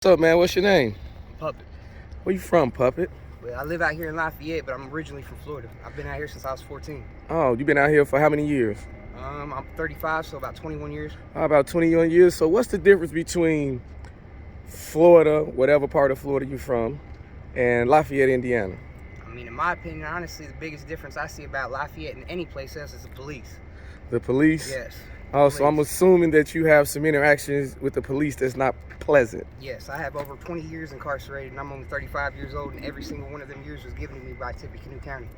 What's up, man? What's your name? Puppet. Where you from, Puppet? Well, I live out here in Lafayette, but I'm originally from Florida. I've been out here since I was 14. Oh, you been out here for how many years? I'm 35, so about 21 years. About 21 years. So what's the difference between Florida, whatever part of Florida you're from, and Lafayette, Indiana? I mean, in my opinion, honestly, the biggest difference I see about Lafayette and any place else is the police. The police? Yes. Oh, so I'm assuming that you have some interactions with the police that's not pleasant. Yes, I have over 20 years incarcerated, and I'm only 35 years old, and every single one of them years was given to me by Tippecanoe County.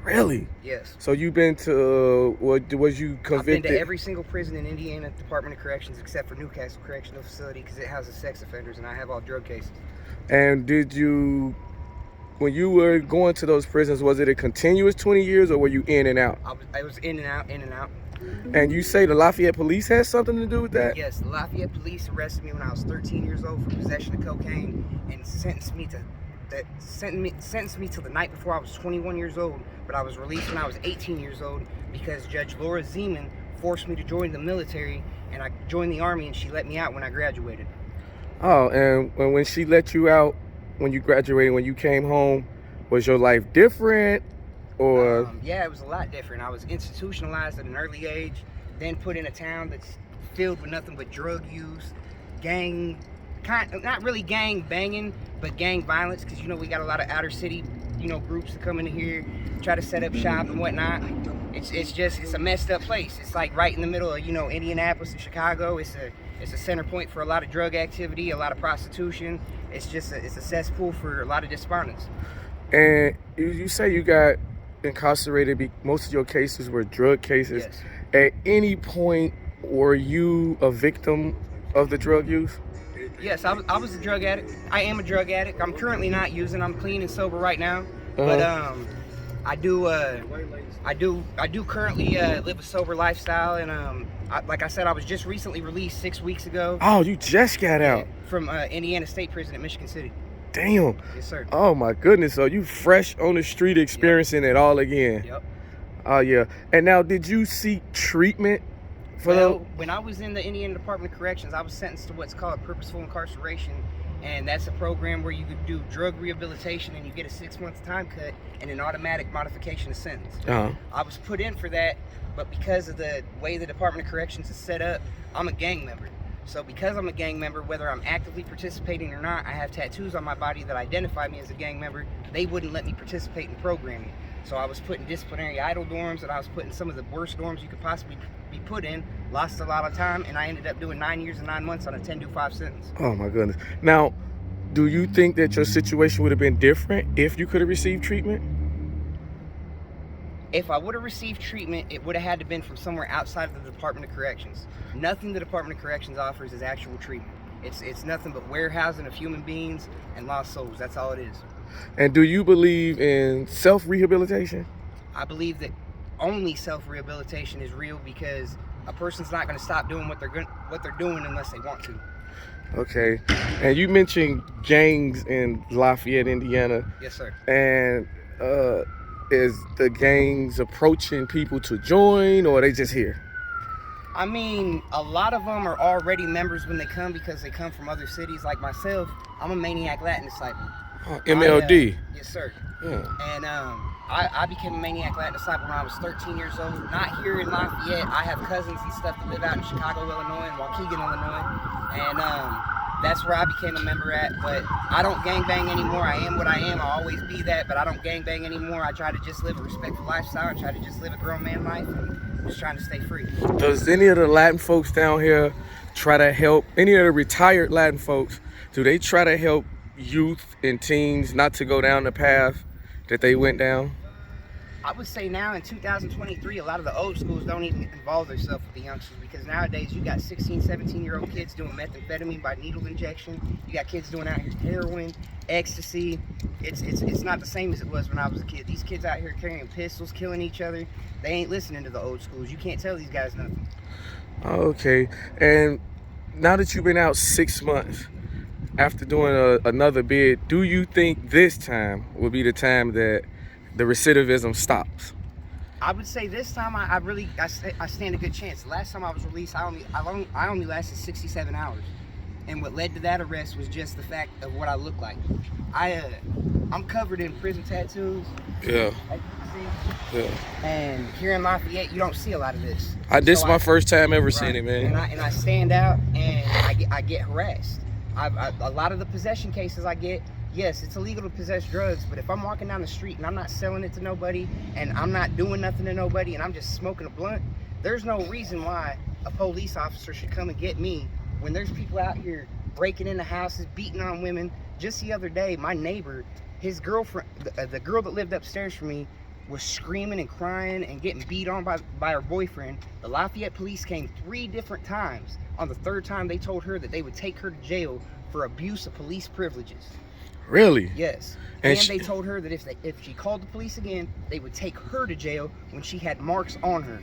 Really? Yes. So you've been to, was you convicted? I've been to every single prison in Indiana Department of Corrections except for Newcastle Correctional Facility because it houses sex offenders, and I have all drug cases. And did you, when you were going to those prisons, was it a continuous 20 years or were you in and out? I was in and out, in and out. And you say the Lafayette police has something to do with that? Yes, the Lafayette police arrested me when I was 13 years old for possession of cocaine and sentenced me till the night before I was 21 years old, but I was released when I was 18 years old because Judge Laura Zeman forced me to join the military, and I joined the Army, and she let me out when I graduated. Oh, and when she let you out, when you graduated, when you came home, was your life different? Or yeah, it was a lot different. I was institutionalized at an early age, then put in a town that's filled with nothing but drug use, not really gang banging, but gang violence, because we got a lot of outer city groups that come in here, try to set up shop and whatnot. It's a messed up place. It's like right in the middle of Indianapolis and Chicago. It's a center point for a lot of drug activity, a lot of prostitution. It's a cesspool for a lot of despondents. And you say you got incarcerated, most of your cases were drug cases. Yes. At any point were you a victim of the drug use? Yes, I was a drug addict. I am a drug addict. I'm currently not using. I'm clean and sober right now. But I do currently live a sober lifestyle, and like I said, I was just recently released 6 weeks ago. Oh, you just got out from Indiana State Prison at Michigan City. Damn. Yes, sir. Oh my goodness. So you fresh on the street experiencing it all again. Yep. Oh yeah. And now, did you seek treatment for when I was in the Indiana Department of Corrections, I was sentenced to what's called purposeful incarceration, and that's a program where you could do drug rehabilitation and you get a 6-month time cut and an automatic modification of sentence. I was put in for that, but because of the way the Department of Corrections is set up, I'm a gang member. So because I'm a gang member, whether I'm actively participating or not, I have tattoos on my body that identify me as a gang member. They wouldn't let me participate in programming. So I was put in disciplinary idle dorms, and I was put in some of the worst dorms you could possibly be put in, lost a lot of time, and I ended up doing 9 years and 9 months on a 10-5 sentence. Oh my goodness. Now, do you think that your situation would have been different if you could have received treatment? If I would have received treatment, it would have had to been from somewhere outside of the Department of Corrections. Nothing the Department of Corrections offers is actual treatment. It's nothing but warehousing of human beings and lost souls. That's all it is. And do you believe in self-rehabilitation? I believe that only self-rehabilitation is real, because a person's not going to stop doing what they're doing unless they want to. Okay. And you mentioned gangs in Lafayette, Indiana. Yes, sir. And is the gangs approaching people to join, or are they just here? I mean, a lot of them are already members when they come because they come from other cities. Like myself, I'm a Maniac Latin disciple. MLD. Yes, sir. Yeah. And I became a Maniac Latin disciple when I was 13 years old. Not here in Lafayette. I have cousins and stuff that live out in Chicago, Illinois, and Waukegan, Illinois. And that's where I became a member at. But I don't gangbang anymore. I am what I am. I'll always be that, but I don't gangbang anymore. I try to just live a respectful lifestyle and try to just live a grown man life, and just trying to stay free. Does any of the Latin folks down here try to help, any of the retired Latin folks, do they try to help youth and teens not to go down the path that they went down? I would say now in 2023, a lot of the old schools don't even involve themselves with the youngsters, because nowadays you got 16, 17-year-old kids doing methamphetamine by needle injection. You got kids doing out here heroin, ecstasy. It's not the same as it was when I was a kid. These kids out here carrying pistols, killing each other. They ain't listening to the old schools. You can't tell these guys nothing. Okay. And now that you've been out 6 months, after doing another bid, do you think this time will be the time that the recidivism stops? I would say this time I stand a good chance. The last time I was released, I only lasted 67 hours. And what led to that arrest was just the fact of what I look like. I'm covered in prison tattoos. Yeah. As you can see. Yeah. And here in Lafayette, you don't see a lot of this. This is my first time ever right. seeing it, man. And I stand out, and I get harassed. A lot of the possession cases I get, yes, it's illegal to possess drugs, but if I'm walking down the street and I'm not selling it to nobody, and I'm not doing nothing to nobody, and I'm just smoking a blunt, there's no reason why a police officer should come and get me when there's people out here breaking into houses, beating on women. Just the other day, my neighbor, his girlfriend, the girl that lived upstairs from me, was screaming and crying and getting beat on by her boyfriend. The Lafayette police came 3 different times. On the 3rd time, they told her that they would take her to jail for abuse of police privileges. Really? Yes. And they told her that if she called the police again, they would take her to jail when she had marks on her.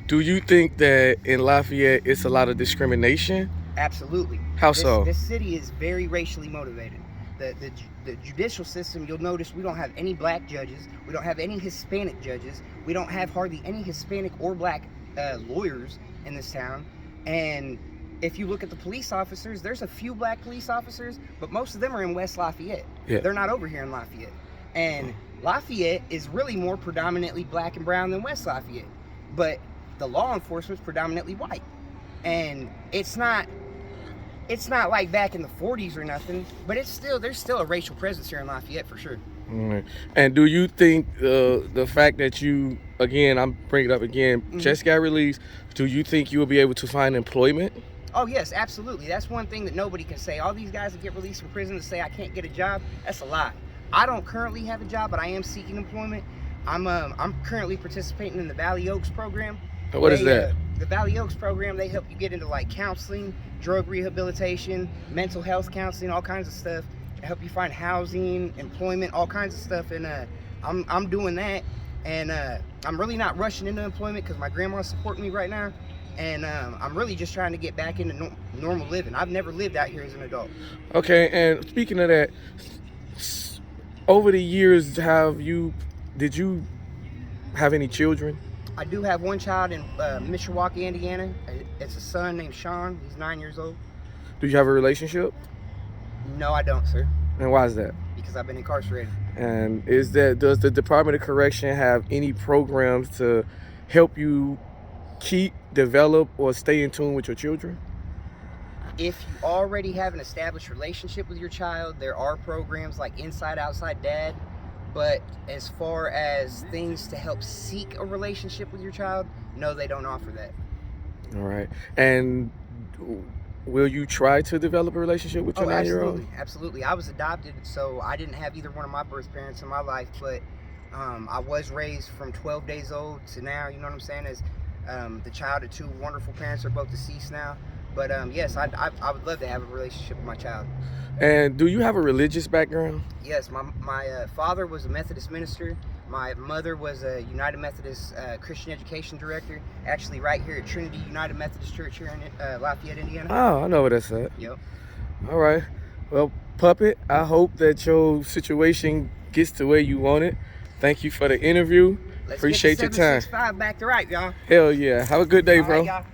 Do you think that in Lafayette it's a lot of discrimination? Absolutely. How so? This city is very racially motivated. The judicial system, you'll notice we don't have any black judges. We don't have any Hispanic judges. We don't have hardly any Hispanic or black lawyers in this town. And if you look at the police officers, there's a few black police officers, but most of them are in West Lafayette. Yeah. They're not over here in Lafayette. And Lafayette is really more predominantly black and brown than West Lafayette. But the law enforcement's predominantly white. And it's not like back in the 40s or nothing, but there's still a racial presence here in Lafayette for sure. Mm-hmm. And do you think the fact that you, again, I'm bringing it up again, just got released, do you think you will be able to find employment? Oh yes, absolutely. That's one thing that nobody can say. All these guys that get released from prison to say I can't get a job, that's a lie. I don't currently have a job, but I am seeking employment. I'm currently participating in the Valley Oaks program. What is that? The Valley Oaks program, they help you get into like counseling, drug rehabilitation, mental health counseling, all kinds of stuff. They help you find housing, employment, all kinds of stuff. And I'm doing that. And I'm really not rushing into employment because my grandma's supporting me right now. And I'm really just trying to get back into normal living. I've never lived out here as an adult. Okay, and speaking of that, over the years, did you have any children? I do have one child in Milwaukee, Indiana. It's a son named Sean. He's 9 years old. Do you have a relationship? No, I don't, sir. And why is that? Because I've been incarcerated. And does the Department of Correction have any programs to help you keep, develop, or stay in tune with your children? If you already have an established relationship with your child, there are programs like Inside Outside Dad. But as far as things to help seek a relationship with your child, no, they don't offer that. All right. And will you try to develop a relationship with your 9-year-old? Absolutely. I was adopted, so I didn't have either one of my birth parents in my life, but I was raised from 12 days old to now, you know what I'm saying, as the child of 2 wonderful parents. They're both deceased now. But yes, I would love to have a relationship with my child. And do you have a religious background? Yes, my father was a Methodist minister. My mother was a United Methodist Christian Education Director, actually right here at Trinity United Methodist Church here in Lafayette, Indiana. Oh, I know where that's at. Yep. All right. Well, Puppet, I hope that your situation gets to where you want it. Thank you for the interview. Let's Appreciate get the your time. 765 back to right, y'all. Hell yeah. Have a good day, All bro. right, y'all.